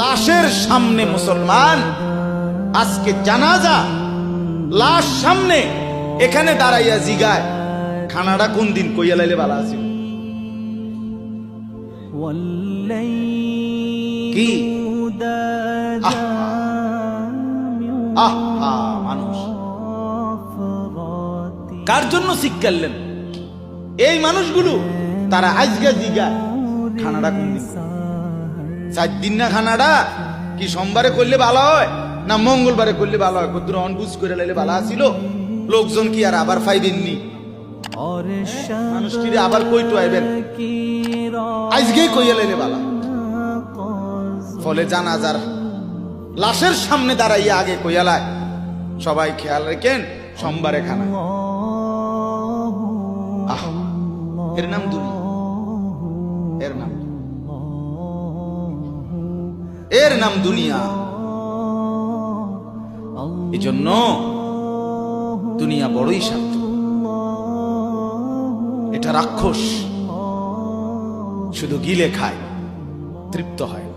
লাশের সামনে মুসলমান আজকে জানাজা, লাশ সামনে, এখানে দাঁড়াইয়া জিগায় খানাটা কোন দিন কইয়া লাইলে ভালো আছিল। কি আহা মানুষ কার জন্য শিক্ষালেন এই মানুষগুলো? তারা আজকে জিগায় খানাটা কোন দিন। 4 দিন না খানাটা কি সোমবারে করলে ভালো হয় না মঙ্গলবারে করলে ভালো হয়? কত অনবুঝ করে লাইলে ভালো আছিল। লোকজন কি আর আবার পাইবেননি? মানুষ কি আবার কইতো আইবেন? আজকেই কইয়া লাইলে ভালো। ফলে জানাজার লাশের সামনে দাঁড়াইয়া আগে কইয়া লাই সবাই খেয়াল রাখেন সোমবারে খানা। এর নাম দুনিয়া, এর নাম দুনিয়া। এই জন্য দুনিয়া বড়ই শান্ত, এটা রাক্ষস, শুধু গিলে খায়, তৃপ্ত হয়।